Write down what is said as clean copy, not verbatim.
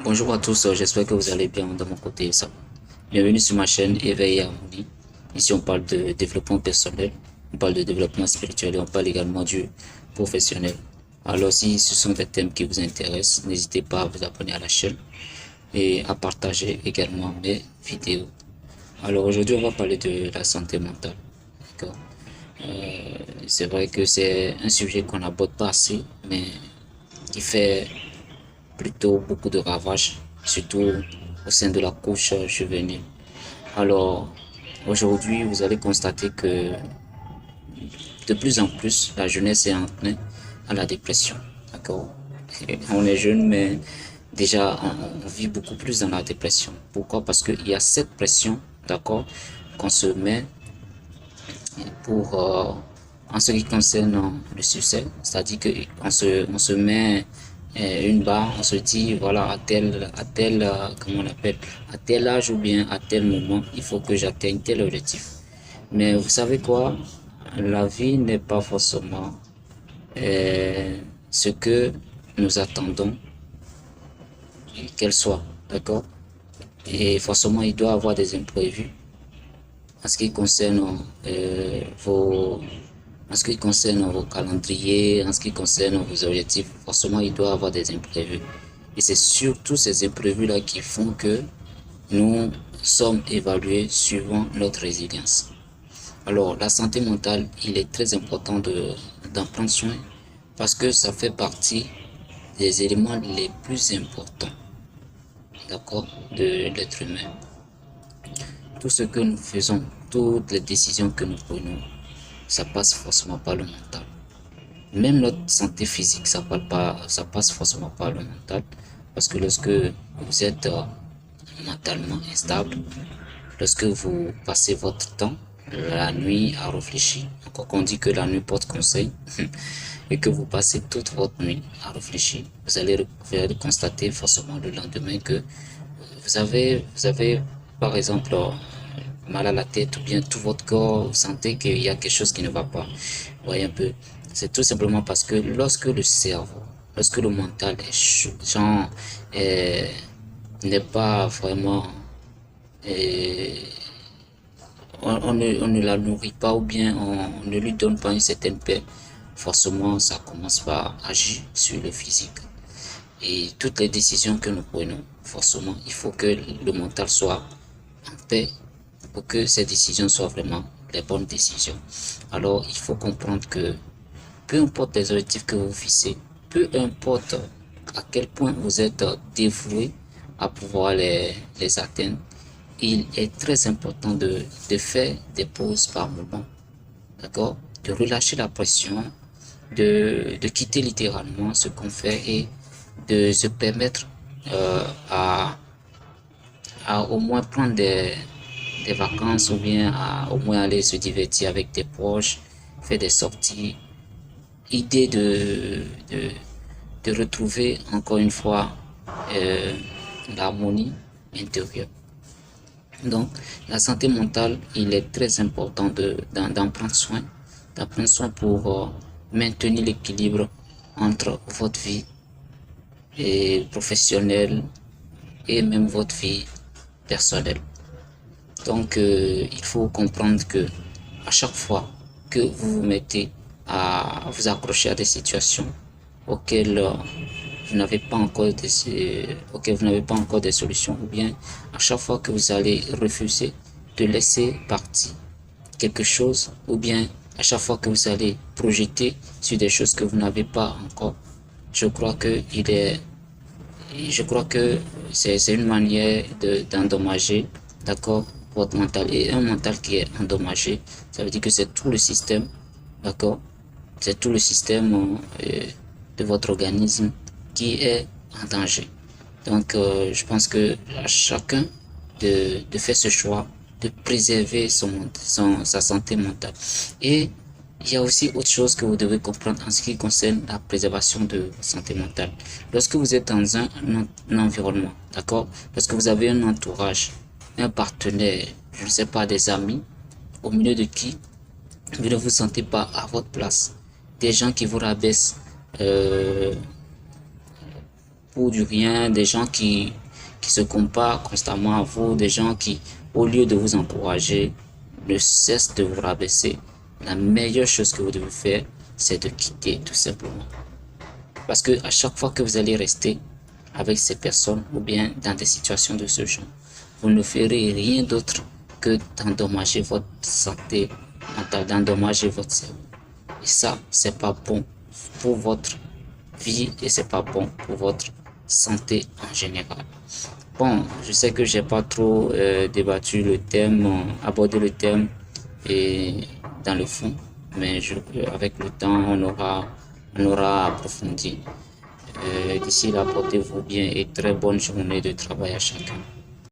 Bonjour à tous, j'espère que vous allez bien de mon côté. Ça va. Bienvenue sur ma chaîne Éveil et Harmonie. Ici, on parle de développement personnel, on parle de développement spirituel et on parle également du professionnel. Alors, si ce sont des thèmes qui vous intéressent, n'hésitez pas à vous abonner à la chaîne et à partager également mes vidéos. Alors, aujourd'hui, on va parler de la santé mentale. D'accord? C'est vrai que c'est un sujet qu'on n'aborde pas assez, mais qui fait plutôt beaucoup de ravages, surtout au sein de la couche juvénile. Alors, aujourd'hui, vous allez constater que de plus en plus, la jeunesse est enclin à la dépression. D'accord? On est jeune, mais déjà, on vit beaucoup plus dans la dépression. Pourquoi? Parce qu'il y a cette pression, d'accord, qu'on se met pour, en ce qui concerne le succès, c'est-à-dire on se met une barre, on se dit, voilà, comment on appelle, à tel âge ou bien à tel moment, il faut que j'atteigne tel objectif. Mais vous savez quoi? La vie n'est pas forcément ce que nous attendons qu'elle soit, d'accord? Et forcément, il doit y avoir des imprévus en ce qui concerne en ce qui concerne vos calendriers, en ce qui concerne vos objectifs, forcément il doit y avoir des imprévus. Et c'est surtout ces imprévus-là qui font que nous sommes évalués suivant notre résilience. Alors la santé mentale, il est très important d'en prendre soin parce que ça fait partie des éléments les plus importants, d'accord, de l'être humain. Tout ce que nous faisons, toutes les décisions que nous prenons, ça passe forcément par le mental. Même notre santé physique, ça passe forcément par le mental. Parce que lorsque vous êtes mentalement instable, lorsque vous passez votre temps la nuit à réfléchir, encore qu'on dit que la nuit porte conseil, et que vous passez toute votre nuit à réfléchir, vous allez constater forcément le lendemain que vous avez par exemple mal à la tête ou bien tout votre corps, vous sentez qu'il y a quelque chose qui ne va pas. Vous voyez un peu. C'est tout simplement parce que lorsque le cerveau, lorsque le mental est genre, euh, n'est pas vraiment, euh, on ne la nourrit pas ou bien on ne lui donne pas une certaine paix, forcément ça commence par agir sur le physique. Et toutes les décisions que nous prenons, forcément, il faut que le mental soit en paix pour que ces décisions soient vraiment les bonnes décisions. Alors, il faut comprendre que peu importe les objectifs que vous fixez, peu importe à quel point vous êtes dévoué à pouvoir les atteindre, il est très important de faire des pauses par moment, d'accord? De relâcher la pression, de quitter littéralement ce qu'on fait et de se permettre euh, à, à au moins prendre des vacances ou bien à au moins aller se divertir avec des proches, faire des sorties. Idée de retrouver encore une fois euh, l'harmonie intérieure. Donc, la santé mentale, il est très important d'en prendre soin pour maintenir l'équilibre entre votre vie et professionnelle et même votre vie personnelle. Donc, il faut comprendre que à chaque fois que vous vous mettez à vous accrocher à des situations auxquelles vous n'avez pas encore auxquelles vous n'avez pas encore des solutions, ou bien à chaque fois que vous allez refuser de laisser partir quelque chose, ou bien à chaque fois que vous allez projeter sur des choses que vous n'avez pas encore, je crois que je crois que c'est une manière d'endommager, d'accord, votre mental. Et un mental qui est endommagé, ça veut dire que c'est tout le système, d'accord, c'est tout le système de votre organisme qui est en danger. Donc, je pense que à chacun de faire ce choix, de préserver sa santé mentale. Et il y a aussi autre chose que vous devez comprendre en ce qui concerne la préservation de votre santé mentale. Lorsque vous êtes dans un environnement, d'accord, lorsque vous avez un entourage, un partenaire, je ne sais pas, des amis, au milieu de qui vous ne vous sentez pas à votre place, des gens qui vous rabaissent euh, pour du rien, des gens qui se comparent constamment à vous, des gens qui, au lieu de vous encourager, ne cessent de vous rabaisser. La meilleure chose que vous devez faire, c'est de quitter tout simplement. Parce que à chaque fois que vous allez rester avec ces personnes ou bien dans des situations de ce genre, vous ne ferez rien d'autre que d'endommager votre santé mentale, d'endommager votre cerveau. Et ça, c'est pas bon pour votre vie et c'est pas bon pour votre santé en général. Bon, je sais que j'ai pas trop débattu le thème, abordé le thème et dans le fond, mais avec le temps, on aura approfondi. D'ici là, portez-vous bien et très bonne journée de travail à chacun.